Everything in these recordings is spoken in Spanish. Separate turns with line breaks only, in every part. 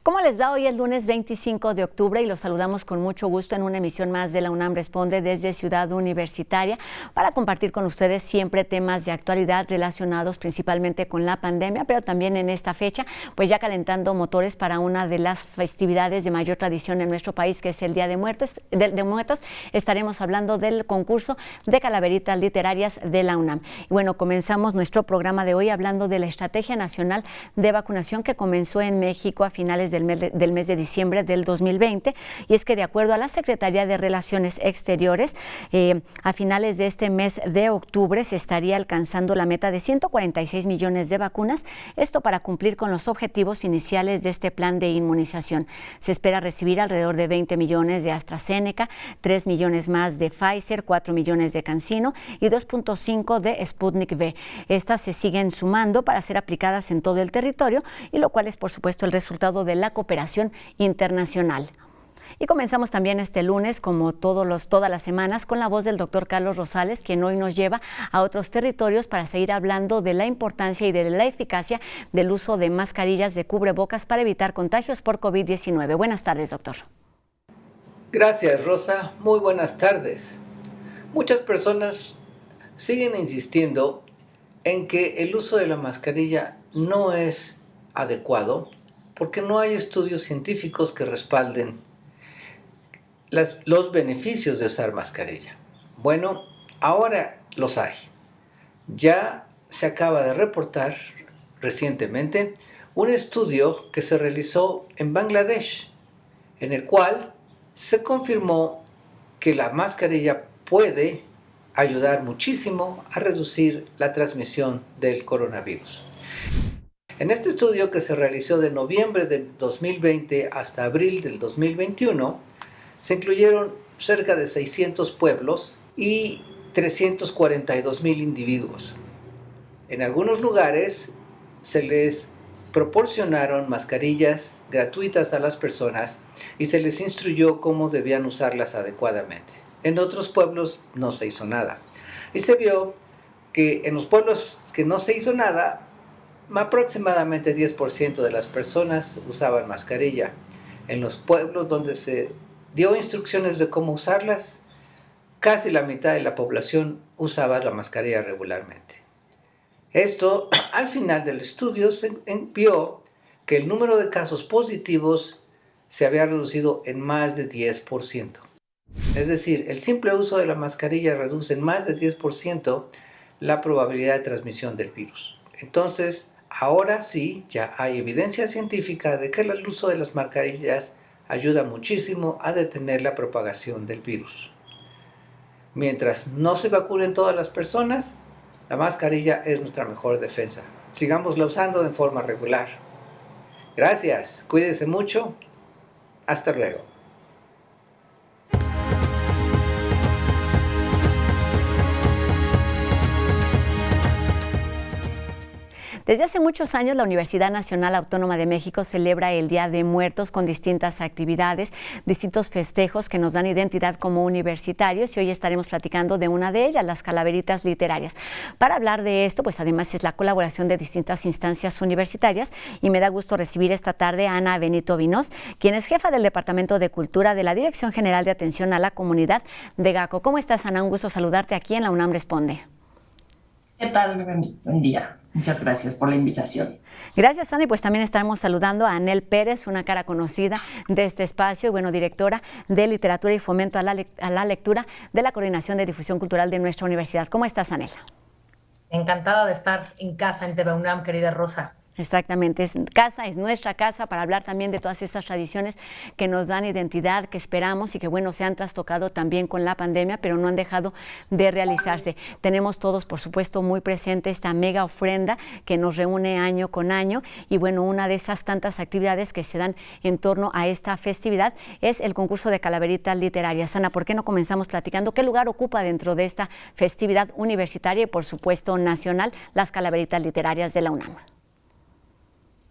¿Cómo les va? Hoy el lunes 25 de octubre y los saludamos con mucho gusto en una emisión más de la UNAM Responde desde Ciudad Universitaria para compartir con ustedes siempre temas de actualidad relacionados principalmente con la pandemia, pero también en esta fecha, pues ya calentando motores para una de las festividades de mayor tradición en nuestro país, que es el Día de Muertos. Estaremos hablando del concurso de calaveritas literarias de la UNAM. Y bueno, comenzamos nuestro programa de hoy hablando de la Estrategia Nacional de Vacunación que comenzó en México a finales del mes de diciembre del 2020, y es que de acuerdo a la Secretaría de Relaciones Exteriores, a finales de este mes de octubre se estaría alcanzando la meta de 146 millones de vacunas, esto para cumplir con los objetivos iniciales de este plan de inmunización. Se espera recibir alrededor de 20 millones de AstraZeneca, 3 millones más de Pfizer, 4 millones de CanSino y 2.5 de Sputnik V. Estas se siguen sumando para ser aplicadas en todo el territorio, y lo cual es por supuesto el resultado de la cooperación internacional. Y comenzamos también este lunes, como todas las semanas, con la voz del doctor Carlos Rosales, quien hoy nos lleva a otros territorios para seguir hablando de la importancia y de la eficacia del uso de mascarillas de cubrebocas para evitar contagios por COVID-19. Buenas tardes, doctor.
Gracias, Rosa. Muy buenas tardes. Muchas personas siguen insistiendo en que el uso de la mascarilla no es adecuado porque no hay estudios científicos que respalden los beneficios de usar mascarilla. Bueno, ahora los hay. Ya se acaba de reportar recientemente un estudio que se realizó en Bangladesh, en el cual se confirmó que la mascarilla puede ayudar muchísimo a reducir la transmisión del coronavirus. En este estudio, que se realizó de noviembre del 2020 hasta abril del 2021, se incluyeron cerca de 600 pueblos y 342,000 individuos. En algunos lugares se les proporcionaron mascarillas gratuitas a las personas y se les instruyó cómo debían usarlas adecuadamente. En otros pueblos no se hizo nada. Y se vio que en los pueblos que no se hizo nada, aproximadamente 10% de las personas usaban mascarilla. En los pueblos donde se dio instrucciones de cómo usarlas, casi la mitad de la población usaba la mascarilla regularmente. Esto, al final del estudio, se vio que el número de casos positivos se había reducido en más de 10%. Es decir, el simple uso de la mascarilla reduce en más de 10% la probabilidad de transmisión del virus. Entonces, ahora sí, ya hay evidencia científica de que el uso de las mascarillas ayuda muchísimo a detener la propagación del virus. Mientras no se vacunen todas las personas, la mascarilla es nuestra mejor defensa. Sigámosla usando en forma regular. Gracias, cuídense mucho. Hasta luego.
Desde hace muchos años, la Universidad Nacional Autónoma de México celebra el Día de Muertos con distintas actividades, distintos festejos que nos dan identidad como universitarios, y hoy estaremos platicando de una de ellas, las calaveritas literarias. Para hablar de esto, pues además es la colaboración de distintas instancias universitarias, y me da gusto recibir esta tarde a Ana Benito Vinos, quien es jefa del Departamento de Cultura de la Dirección General de Atención a la Comunidad de GACO. ¿Cómo estás, Ana? Un gusto saludarte aquí en la UNAM Responde.
¿Qué tal? Buen día. Muchas gracias por la invitación.
Gracias, Ana. Y pues también estamos saludando a Anel Pérez, una cara conocida de este espacio y, bueno, directora de Literatura y Fomento a la Lectura de la Coordinación de Difusión Cultural de nuestra universidad. ¿Cómo estás, Anel?
Encantada de estar en casa en TV UNAM, querida Rosa.
Exactamente, es nuestra casa para hablar también de todas estas tradiciones que nos dan identidad, que esperamos y que, bueno, se han trastocado también con la pandemia, pero no han dejado de realizarse. Tenemos todos, por supuesto, muy presente esta mega ofrenda que nos reúne año con año, y, bueno, una de esas tantas actividades que se dan en torno a esta festividad es el concurso de calaveritas literarias. Ana, ¿por qué no comenzamos platicando qué lugar ocupa dentro de esta festividad universitaria y, por supuesto, nacional, las calaveritas literarias de la UNAM?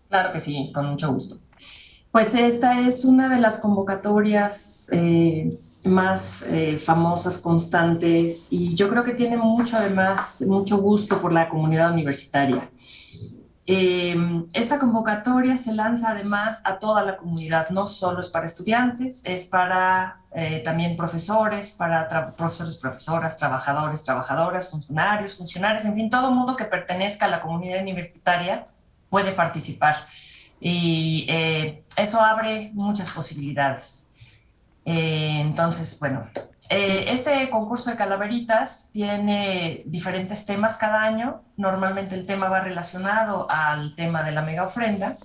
Claro que sí, con mucho gusto. Pues esta es una de las convocatorias más famosas, constantes, y yo creo que tiene mucho gusto por la comunidad universitaria. Esta convocatoria se lanza además a toda la comunidad, no solo es para estudiantes, es para también profesores, para profesores, profesoras, trabajadores, trabajadoras, funcionarios, en fin, todo mundo que pertenezca a la comunidad universitaria puede participar. Y eso abre muchas posibilidades. Entonces, bueno, este concurso de calaveritas tiene diferentes temas cada año. Normalmente el tema va relacionado al tema de la mega ofrenda.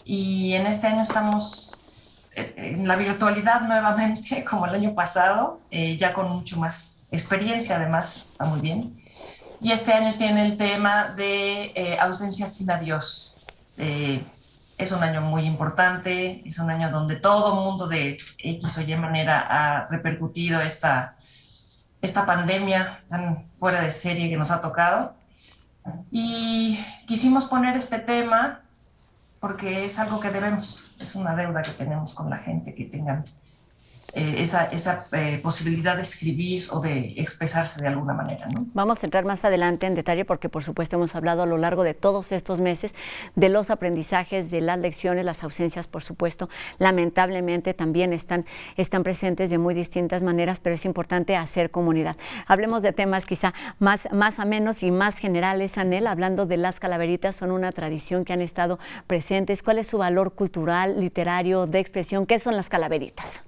Y en este año estamos en la virtualidad nuevamente, como el año pasado, ya con mucho más experiencia, además, está muy bien. Y este año tiene el tema de ausencia sin adiós. Es un año muy importante, es un año donde todo mundo de X o Y manera ha repercutido esta pandemia tan fuera de serie que nos ha tocado. Y quisimos poner este tema porque es algo que debemos, es una deuda que tenemos con la gente, que tengan esa posibilidad de escribir o de expresarse de alguna manera, ¿no?
Vamos a entrar más adelante en detalle porque, por supuesto, hemos hablado a lo largo de todos estos meses de los aprendizajes, de las lecciones, las ausencias, por supuesto, lamentablemente también están presentes de muy distintas maneras, pero es importante hacer comunidad. Hablemos de temas quizá más amenos y más generales, Anel, hablando de las calaveritas, son una tradición que han estado presentes. ¿Cuál es su valor cultural, literario, de expresión? ¿Qué son las calaveritas?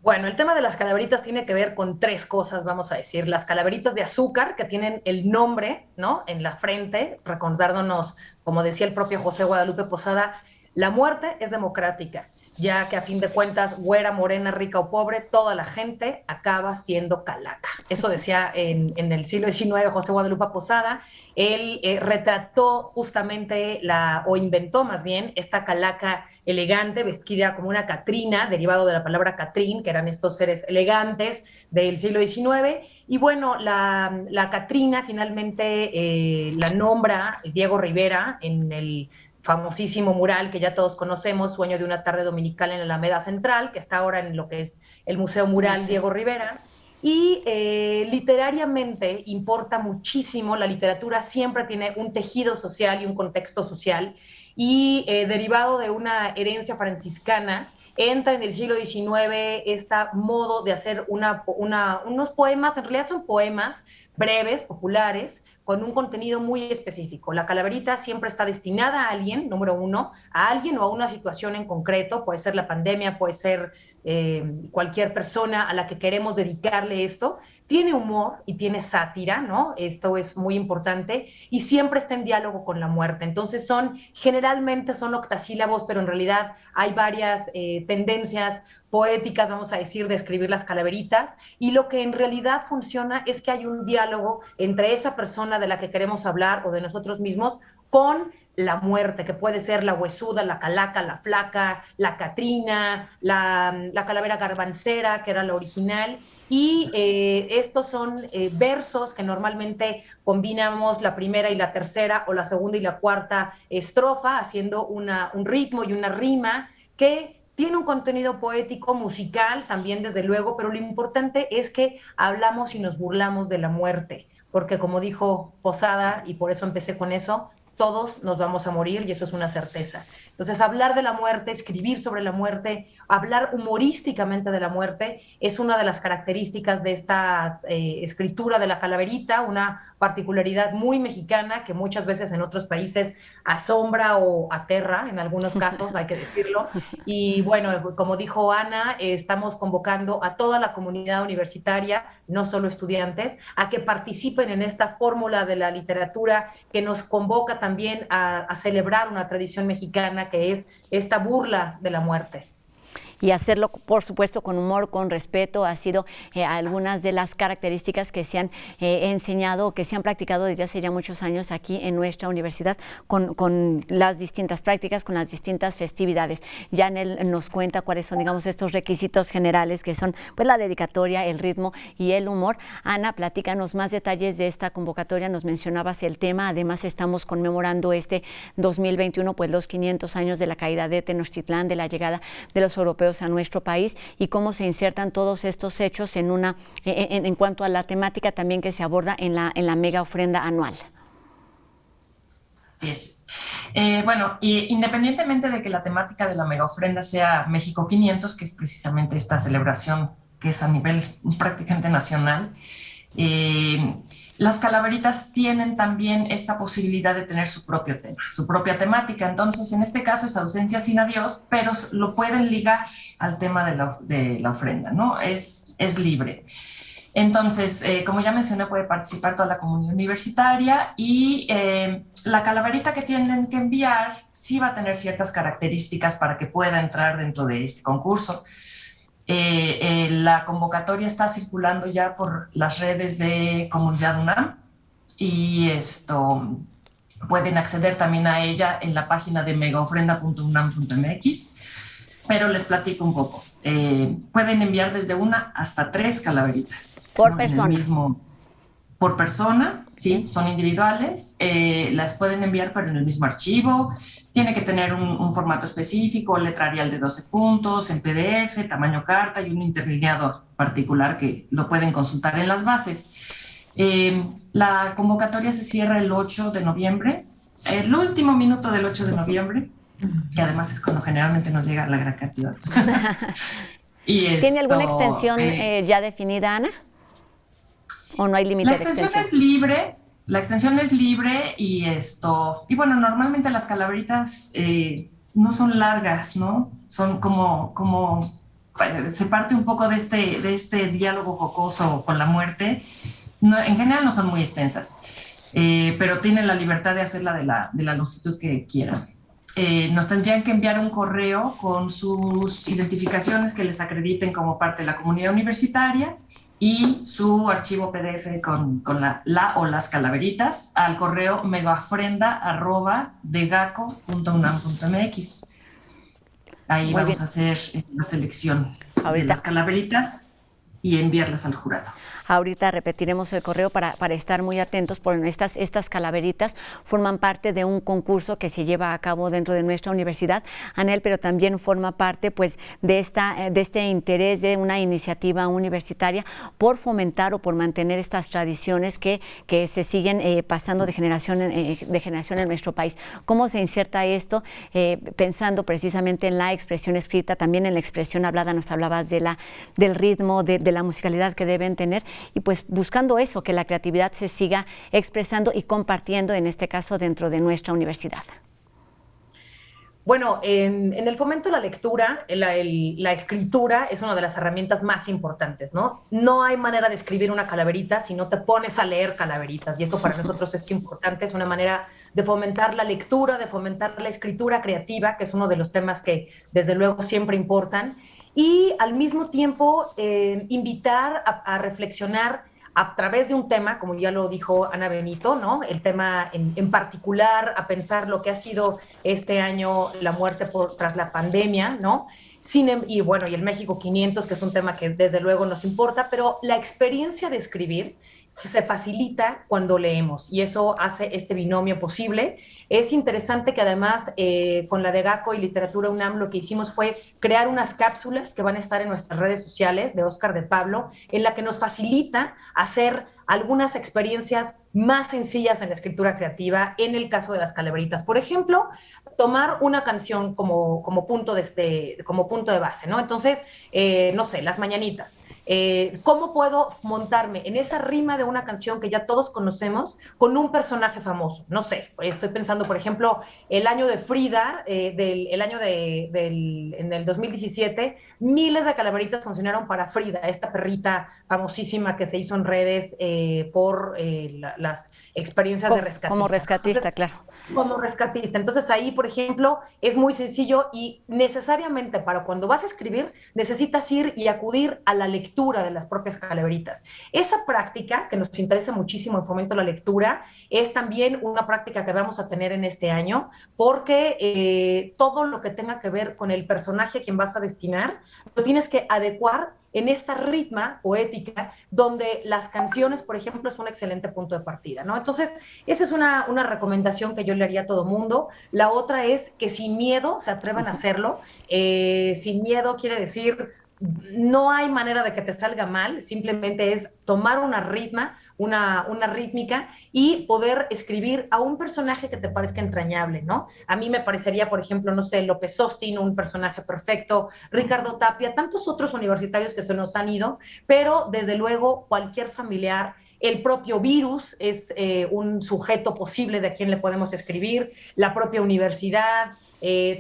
Bueno, el tema de las calaveritas tiene que ver con tres cosas, vamos a decir. Las calaveritas de azúcar, que tienen el nombre, ¿no?, en la frente, recordándonos, como decía el propio José Guadalupe Posada, la muerte es democrática, ya que a fin de cuentas, güera, morena, rica o pobre, toda la gente acaba siendo calaca. Eso decía en el siglo XIX José Guadalupe Posada. Él retrató justamente o inventó más bien esta calaca elegante, vestida como una catrina, derivado de la palabra catrín, que eran estos seres elegantes del siglo XIX. Y bueno, la catrina finalmente la nombra Diego Rivera en el famosísimo mural que ya todos conocemos, Sueño de una tarde dominical en la Alameda Central, que está ahora en lo que es el Museo Mural Diego Rivera. Y literariamente importa muchísimo, la literatura siempre tiene un tejido social y un contexto social, y derivado de una herencia franciscana, entra en el siglo XIX este modo de hacer unos poemas, en realidad son poemas breves, populares, con un contenido muy específico. La calaverita siempre está destinada a alguien, número uno, a alguien o a una situación en concreto, puede ser la pandemia, puede ser cualquier persona a la que queremos dedicarle esto. Tiene humor y tiene sátira, ¿no? Esto es muy importante, y siempre está en diálogo con la muerte. Entonces generalmente son octasílabos, pero en realidad hay varias tendencias poéticas, vamos a decir, de escribir las calaveritas, y lo que en realidad funciona es que hay un diálogo entre esa persona de la que queremos hablar o de nosotros mismos con la muerte, que puede ser la huesuda, la calaca, la flaca, la catrina, la calavera garbancera, que era la original. Y estos son versos que normalmente combinamos la primera y la tercera, o la segunda y la cuarta estrofa, haciendo un ritmo y una rima que tiene un contenido poético, musical también, desde luego, pero lo importante es que hablamos y nos burlamos de la muerte, porque como dijo Posada, y por eso empecé con eso, todos nos vamos a morir, y eso es una certeza. Entonces, hablar de la muerte, escribir sobre la muerte, hablar humorísticamente de la muerte, es una de las características de esta escritura de la calaverita, una particularidad muy mexicana que muchas veces en otros países asombra o aterra, en algunos casos, hay que decirlo. Y bueno, como dijo Ana, estamos convocando a toda la comunidad universitaria, no solo estudiantes, a que participen en esta fórmula de la literatura que nos convoca también a celebrar una tradición mexicana, que es esta burla de la muerte.
Y hacerlo, por supuesto, con humor, con respeto, ha sido algunas de las características que se han enseñado, que se han practicado desde hace ya muchos años aquí en nuestra universidad, con las distintas prácticas, con las distintas festividades. Yanel nos cuenta cuáles son, digamos, estos requisitos generales, que son pues la dedicatoria, el ritmo y el humor. Ana, platícanos más detalles de esta convocatoria. Nos mencionabas el tema, además estamos conmemorando este 2021, pues los 500 años de la caída de Tenochtitlán, de la llegada de los europeos a nuestro país, y cómo se insertan todos estos hechos en cuanto a la temática también que se aborda en la mega ofrenda anual.
Así es. Bueno, y independientemente de que la temática de la mega ofrenda sea México 500, que es precisamente esta celebración que es a nivel prácticamente nacional, eh, las calaveritas tienen también esta posibilidad de tener su propio tema, su propia temática. Entonces, en este caso es ausencia sin adiós, pero lo pueden ligar al tema de la ofrenda, ¿no? Es libre. Entonces, como ya mencioné, puede participar toda la comunidad universitaria y la calaverita que tienen que enviar sí va a tener ciertas características para que pueda entrar dentro de este concurso. La convocatoria está circulando ya por las redes de Comunidad UNAM y esto pueden acceder también a ella en la página de megaofrenda.unam.mx, pero les platico un poco. Pueden enviar desde 1 hasta 3 calaveritas.
Por
¿no?
persona.
En el mismo, por persona, sí,
Sí.
son individuales. Las pueden enviar, pero en el mismo archivo. Tiene que tener un formato específico, letrarial de 12 puntos, en PDF, tamaño carta y un interlineador particular que lo pueden consultar en las bases. La convocatoria se cierra el 8 de noviembre, el último minuto del 8 de noviembre, que además es cuando generalmente nos llega la gran cantidad. Y
¿Tiene alguna
esto,
extensión ya definida, Ana? ¿O no hay límite
la
de
extensión
extensión?
es libre, la extensión es libre y bueno, normalmente las calaveritas no son largas, ¿no? Son como se parte un poco de este diálogo jocoso con la muerte. No, en general no son muy extensas, pero tienen la libertad de hacerla de la longitud que quieran. Nos tendrían que enviar un correo con sus identificaciones que les acrediten como parte de la comunidad universitaria y su archivo PDF con la o las calaveritas al correo megaofrenda@degaco.unam.mx. Ahí
Muy
vamos
bien.
a hacer la selección de
Ahorita,
las calaveritas y enviarlas al jurado.
Ahorita repetiremos el correo para estar muy atentos, porque estas calaveritas forman parte de un concurso que se lleva a cabo dentro de nuestra universidad, Anel, pero también forma parte pues de este interés de una iniciativa universitaria por fomentar o por mantener estas tradiciones que se siguen pasando de generación en nuestro país. ¿Cómo se inserta esto? Pensando precisamente en la expresión escrita, también en la expresión hablada, nos hablabas del ritmo, de la musicalidad que deben tener, y pues buscando eso, que la creatividad se siga expresando y compartiendo, en este caso dentro de nuestra universidad.
Bueno, en el fomento de la lectura, la escritura es una de las herramientas más importantes, ¿no? No hay manera de escribir una calaverita si no te pones a leer calaveritas, y eso para nosotros es importante, es una manera de fomentar la lectura, de fomentar la escritura creativa, que es uno de los temas que desde luego siempre importan, y al mismo tiempo invitar a reflexionar a través de un tema, como ya lo dijo Ana Benito, ¿no? El tema en particular, a pensar lo que ha sido este año la muerte tras la pandemia, ¿no? Y bueno, y el México 500, que es un tema que desde luego nos importa, pero la experiencia de escribir se facilita cuando leemos y eso hace este binomio posible. Es interesante que además con la de GACO y Literatura UNAM lo que hicimos fue crear unas cápsulas que van a estar en nuestras redes sociales de Óscar de Pablo, en la que nos facilita hacer algunas experiencias más sencillas en la escritura creativa, en el caso de las calaveritas. Por ejemplo, tomar una canción como punto de base, ¿no? Entonces, no sé, Las Mañanitas. ¿Cómo puedo montarme en esa rima de una canción que ya todos conocemos con un personaje famoso? No sé, estoy pensando, por ejemplo, el año de Frida, en el 2017, miles de calaveritas funcionaron para Frida, esta perrita famosísima que se hizo en redes por las experiencias de rescatista.
Como rescatista, claro.
Como rescatista. Entonces ahí, por ejemplo, es muy sencillo y necesariamente para cuando vas a escribir necesitas ir y acudir a la lectura de las propias calaveritas. Esa práctica, que nos interesa muchísimo en Fomento a la Lectura, es también una práctica que vamos a tener en este año, porque todo lo que tenga que ver con el personaje a quien vas a destinar, lo tienes que adecuar en esta ritma poética, donde las canciones, por ejemplo, es un excelente punto de partida, ¿no? Entonces, esa es una recomendación que yo le haría a todo mundo. La otra es que sin miedo se atrevan a hacerlo. Sin miedo quiere decir, no hay manera de que te salga mal, simplemente es tomar una ritma, una rítmica y poder escribir a un personaje que te parezca entrañable, ¿no? A mí me parecería, por ejemplo, no sé, López Austin, un personaje perfecto, Ricardo Tapia, tantos otros universitarios que se nos han ido, pero desde luego cualquier familiar. El propio virus es un sujeto posible de a quien le podemos escribir, la propia universidad,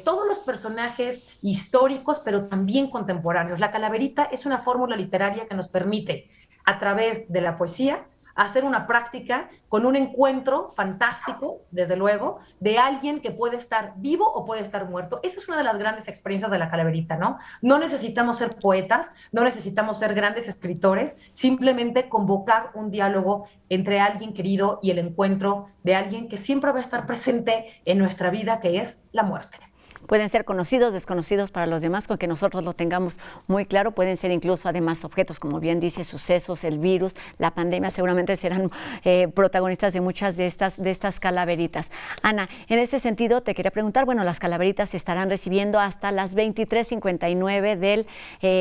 todos los personajes históricos, pero también contemporáneos. La Calaverita es una fórmula literaria que nos permite, a través de la poesía, hacer una práctica con un encuentro fantástico, desde luego, de alguien que puede estar vivo o puede estar muerto. Esa es una de las grandes experiencias de la Calaverita, ¿no? No necesitamos ser poetas, no necesitamos ser grandes escritores, simplemente convocar un diálogo entre alguien querido y el encuentro de alguien que siempre va a estar presente en nuestra vida, que es la muerte.
Pueden ser conocidos, desconocidos para los demás, con que nosotros lo tengamos muy claro. Pueden ser incluso además objetos, como bien dice, sucesos, el virus, la pandemia, seguramente serán protagonistas de muchas de estas calaveritas. Ana, en ese sentido te quería preguntar, bueno, las calaveritas se estarán recibiendo hasta las 23:59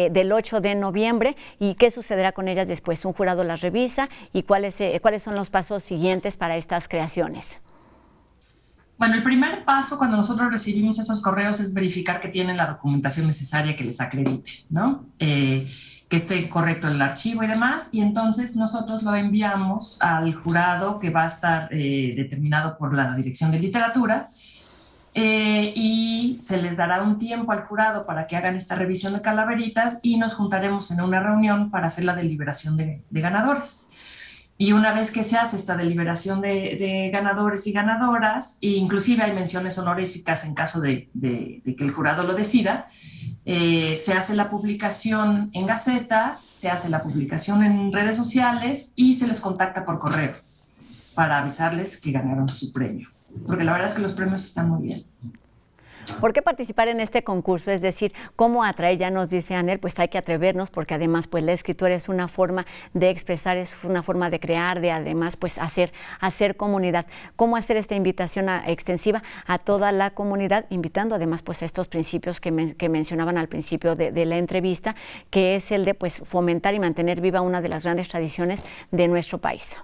del 8 de noviembre, ¿y qué sucederá con ellas después? ¿Un jurado las revisa? ¿Y cuáles son los pasos siguientes para estas creaciones?
Bueno, el primer paso cuando nosotros recibimos esos correos es verificar que tienen la documentación necesaria que les acredite, ¿no? Que esté correcto el archivo y demás, y entonces nosotros lo enviamos al jurado que va a estar determinado por la Dirección de Literatura, y se les dará un tiempo al jurado para que hagan esta revisión de calaveritas y nos juntaremos en una reunión para hacer la deliberación de ganadores. Y una vez que se hace esta deliberación de ganadores y ganadoras, e inclusive hay menciones honoríficas en caso de que el jurado lo decida, se hace la publicación en Gaceta, se hace la publicación en redes sociales y se les contacta por correo para avisarles que ganaron su premio. Porque la verdad es que los premios están muy bien.
¿Por qué participar en este concurso? Es decir, ¿cómo atraer? Ya nos dice Anel, pues hay que atrevernos, porque además pues la escritura es una forma de expresar, es una forma de crear, de además pues hacer comunidad. ¿Cómo hacer esta invitación extensiva a toda la comunidad? Invitando además pues a estos principios que mencionaban al principio de la entrevista, que es el de pues fomentar y mantener viva una de las grandes tradiciones de nuestro país.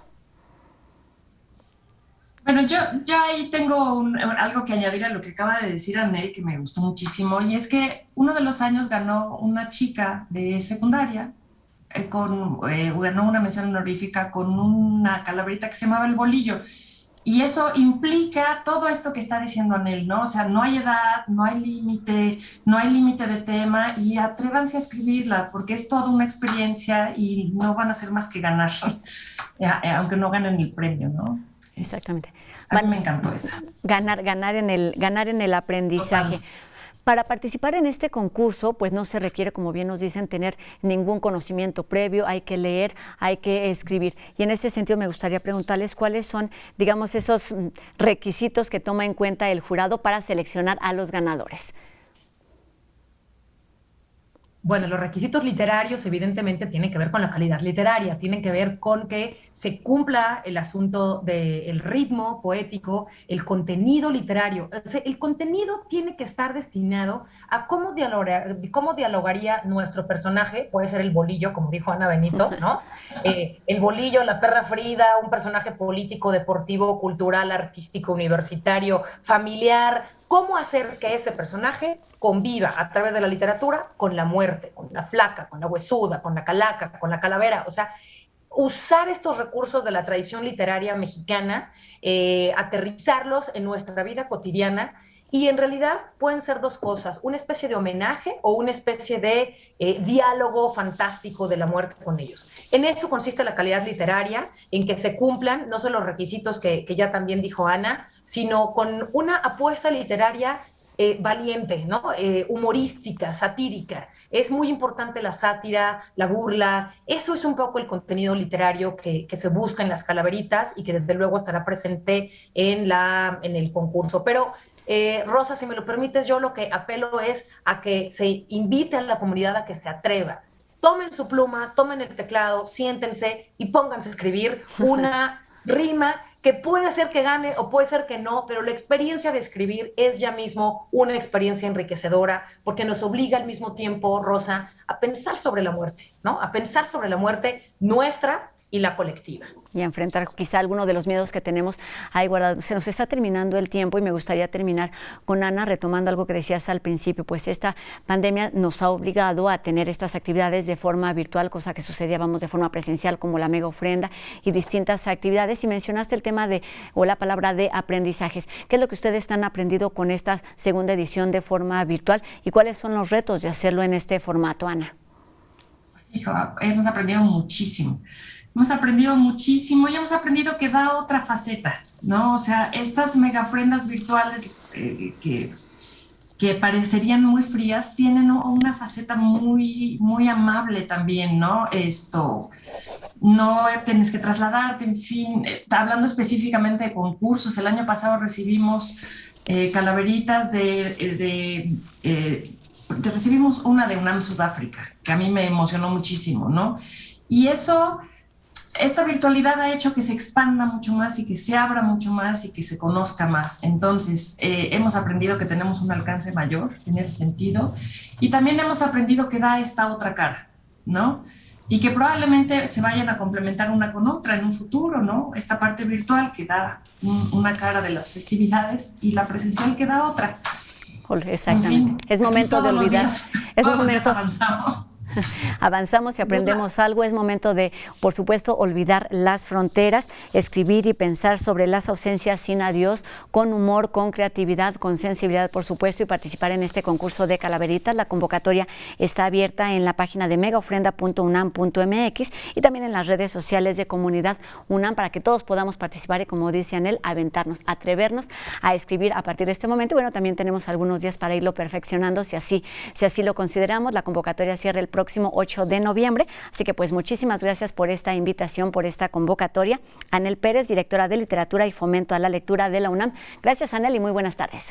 Bueno, yo ahí tengo algo que añadir a lo que acaba de decir Anel, que me gustó muchísimo, y es que uno de los años ganó una chica de secundaria, ganó una mención honorífica con una calaverita que se llamaba El Bolillo, y eso implica todo esto que está diciendo Anel, ¿no? O sea, no hay edad, no hay límite de tema, y atrévanse a escribirla, porque es toda una experiencia y no van a hacer más que ganar, aunque no ganen el premio, ¿no?
Exactamente.
A mí me encantó eso.
Ganar en el aprendizaje. Total. Para participar en este concurso, pues no se requiere, como bien nos dicen, tener ningún conocimiento previo, hay que leer, hay que escribir. Y en ese sentido me gustaría preguntarles cuáles son, digamos, esos requisitos que toma en cuenta el jurado para seleccionar a los ganadores.
Bueno, los requisitos literarios evidentemente tienen que ver con la calidad literaria, tienen que ver con que se cumpla el asunto del ritmo poético, el contenido literario. O sea, el contenido tiene que estar destinado a cómo dialogaría nuestro personaje, puede ser el bolillo, como dijo Ana Benito, ¿no? El bolillo, la perra Frida, un personaje político, deportivo, cultural, artístico, universitario, familiar. ¿Cómo hacer que ese personaje conviva a través de la literatura con la muerte, con la flaca, con la huesuda, con la calaca, con la calavera? O sea, usar estos recursos de la tradición literaria mexicana, aterrizarlos en nuestra vida cotidiana, y en realidad pueden ser dos cosas, una especie de homenaje o una especie de diálogo fantástico de la muerte con ellos. En eso consiste la calidad literaria, en que se cumplan no solo los requisitos que ya también dijo Ana, sino con una apuesta literaria valiente, ¿no? Humorística, satírica. Es muy importante la sátira, la burla. Eso es un poco el contenido literario que se busca en las calaveritas y que desde luego estará presente en el concurso. Pero Rosa, si me lo permites, yo lo que apelo es a que se invite a la comunidad a que se atreva. Tomen su pluma, tomen el teclado, siéntense y pónganse a escribir una rima que puede ser que gane o puede ser que no, pero la experiencia de escribir es ya mismo una experiencia enriquecedora, porque nos obliga al mismo tiempo, Rosa, a pensar sobre la muerte, ¿no? A pensar sobre la muerte nuestra, y la colectiva.
Y enfrentar quizá alguno de los miedos que tenemos ahí guardados. Se nos está terminando el tiempo y me gustaría terminar con Ana retomando algo que decías al principio, pues esta pandemia nos ha obligado a tener estas actividades de forma virtual, cosa que sucedía, de forma presencial, como la mega ofrenda y distintas actividades. Y mencionaste el tema o la palabra de aprendizajes. ¿Qué es lo que ustedes han aprendido con esta segunda edición de forma virtual y cuáles son los retos de hacerlo en este formato, Ana?
Hemos aprendido muchísimo. Hemos aprendido muchísimo y hemos aprendido que da otra faceta, ¿no? O sea, estas mega ofrendas virtuales que parecerían muy frías tienen una faceta muy, muy amable también, ¿no? No tienes que trasladarte, en fin, hablando específicamente de concursos, el año pasado recibimos calaveritas recibimos una de UNAM Sudáfrica, que a mí me emocionó muchísimo, ¿no? Y esta virtualidad ha hecho que se expanda mucho más y que se abra mucho más y que se conozca más. Entonces, hemos aprendido que tenemos un alcance mayor en ese sentido y también hemos aprendido que da esta otra cara, ¿no? Y que probablemente se vayan a complementar una con otra en un futuro, ¿no? Esta parte virtual que da una cara de las festividades y la presencial que da otra.
Exactamente.
En fin,
es momento de olvidar. Avanzamos y aprendemos algo. Es momento de, por supuesto, olvidar las fronteras, escribir y pensar sobre las ausencias sin adiós, con humor, con creatividad, con sensibilidad, por supuesto, y participar en este concurso de calaveritas. La convocatoria está abierta en la página de megaofrenda.unam.mx y también en las redes sociales de Comunidad UNAM para que todos podamos participar y, como dice Anel, aventarnos, atrevernos a escribir a partir de este momento. Bueno, también tenemos algunos días para irlo perfeccionando si así lo consideramos. La convocatoria cierra el próximo 8 de noviembre. Así que pues muchísimas gracias por esta invitación, por esta convocatoria. Anel Pérez, directora de Literatura y Fomento a la Lectura de la UNAM. Gracias, Anel, y muy buenas tardes.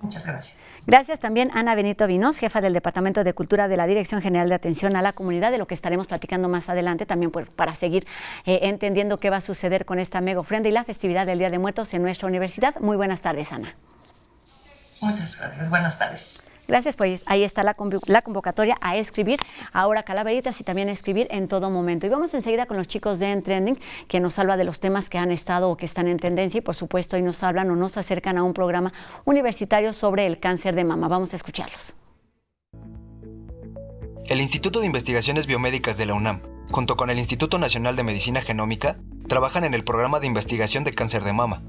Muchas gracias.
Gracias también Ana Benito Vinos, jefa del Departamento de Cultura de la Dirección General de Atención a la Comunidad, de lo que estaremos platicando más adelante, también para seguir entendiendo qué va a suceder con esta mega ofrenda y la festividad del Día de Muertos en nuestra universidad. Muy buenas tardes, Ana.
Muchas gracias. Buenas tardes.
Gracias, pues ahí está la convocatoria a escribir, ahora calaveritas y también a escribir en todo momento. Y vamos enseguida con los chicos de En Trending, que nos habla de los temas que han estado o que están en tendencia y por supuesto hoy nos hablan o nos acercan a un programa universitario sobre el cáncer de mama. Vamos a escucharlos.
El Instituto de Investigaciones Biomédicas de la UNAM, junto con el Instituto Nacional de Medicina Genómica, trabajan en el programa de investigación de cáncer de mama.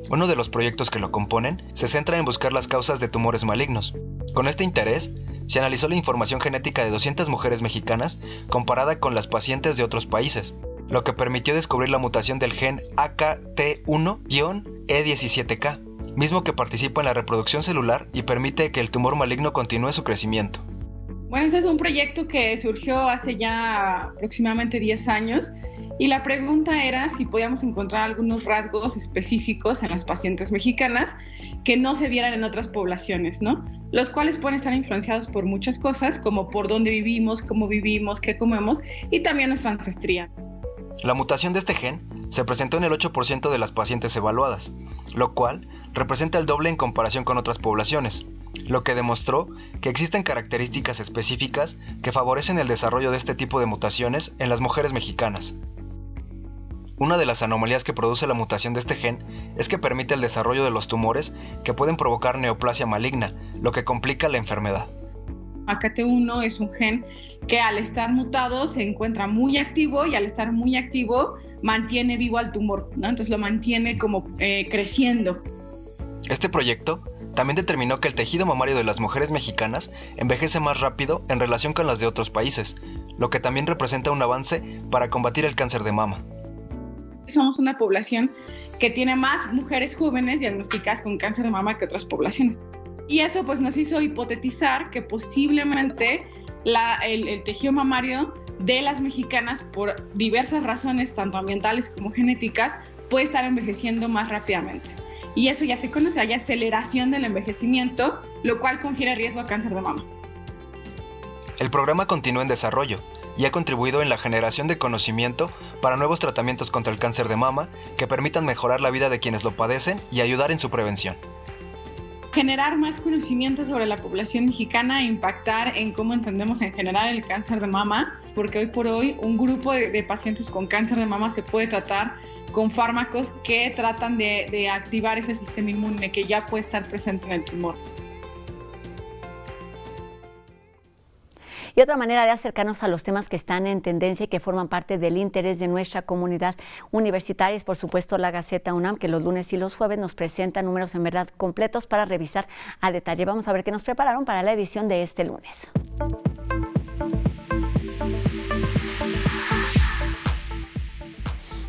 Uno de los proyectos que lo componen se centra en buscar las causas de tumores malignos. Con este interés, se analizó la información genética de 200 mujeres mexicanas comparada con las pacientes de otros países, lo que permitió descubrir la mutación del gen AKT1-E17K, mismo que participa en la reproducción celular y permite que el tumor maligno continúe su crecimiento.
Bueno, este es un proyecto que surgió hace ya aproximadamente 10 años y la pregunta era si podíamos encontrar algunos rasgos específicos en las pacientes mexicanas que no se vieran en otras poblaciones, ¿no? Los cuales pueden estar influenciados por muchas cosas, como por dónde vivimos, cómo vivimos, qué comemos y también nuestra ancestría.
La mutación de este gen se presentó en el 8% de las pacientes evaluadas, lo cual representa el doble en comparación con otras poblaciones, lo que demostró que existen características específicas que favorecen el desarrollo de este tipo de mutaciones en las mujeres mexicanas. Una de las anomalías que produce la mutación de este gen es que permite el desarrollo de los tumores que pueden provocar neoplasia maligna, lo que complica la enfermedad.
AKT1 es un gen que al estar mutado se encuentra muy activo y al estar muy activo mantiene vivo al tumor, ¿no? Entonces lo mantiene como creciendo.
Este proyecto también determinó que el tejido mamario de las mujeres mexicanas envejece más rápido en relación con las de otros países, lo que también representa un avance para combatir el cáncer de mama.
Somos una población que tiene más mujeres jóvenes diagnosticadas con cáncer de mama que otras poblaciones. Y eso pues nos hizo hipotetizar que posiblemente el tejido mamario de las mexicanas, por diversas razones, tanto ambientales como genéticas, puede estar envejeciendo más rápidamente. Y eso ya se conoce, hay aceleración del envejecimiento, lo cual confiere riesgo a cáncer de mama.
El programa continúa en desarrollo y ha contribuido en la generación de conocimiento para nuevos tratamientos contra el cáncer de mama que permitan mejorar la vida de quienes lo padecen y ayudar en su prevención.
generar más conocimiento sobre la población mexicana e impactar en cómo entendemos en general el cáncer de mama, porque hoy por hoy un grupo de pacientes con cáncer de mama se puede tratar con fármacos que tratan de activar ese sistema inmune que ya puede estar presente en el tumor.
Y otra manera de acercarnos a los temas que están en tendencia y que forman parte del interés de nuestra comunidad universitaria es, por supuesto, la Gaceta UNAM, que los lunes y los jueves nos presenta números en verdad completos para revisar a detalle. Vamos a ver qué nos prepararon para la edición de este lunes.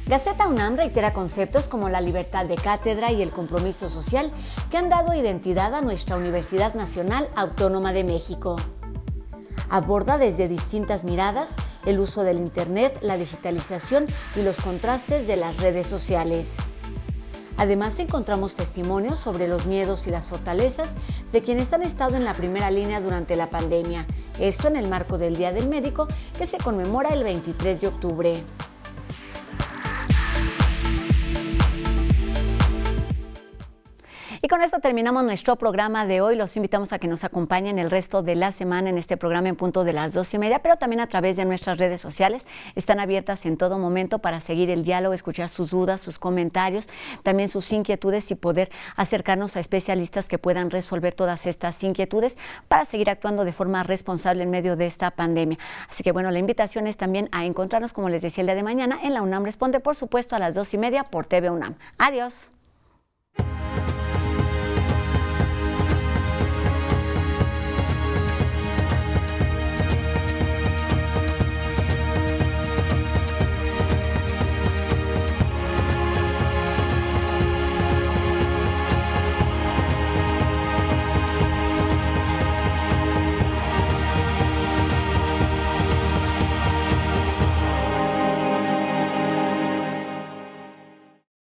Gaceta UNAM reitera conceptos como la libertad de cátedra y el compromiso social que han dado identidad a nuestra Universidad Nacional Autónoma de México. Aborda desde distintas miradas el uso del Internet, la digitalización y los contrastes de las redes sociales. Además, encontramos testimonios sobre los miedos y las fortalezas de quienes han estado en la primera línea durante la pandemia. Esto en el marco del Día del Médico, que se conmemora el 23 de octubre. Y con esto terminamos nuestro programa de hoy. Los invitamos a que nos acompañen el resto de la semana en este programa en punto de las 2:30, pero también a través de nuestras redes sociales. Están abiertas en todo momento para seguir el diálogo, escuchar sus dudas, sus comentarios, también sus inquietudes y poder acercarnos a especialistas que puedan resolver todas estas inquietudes para seguir actuando de forma responsable en medio de esta pandemia. Así que bueno, la invitación es también a encontrarnos, como les decía, el día de mañana en la UNAM Responde, por supuesto a las 2:30 por TV UNAM. Adiós.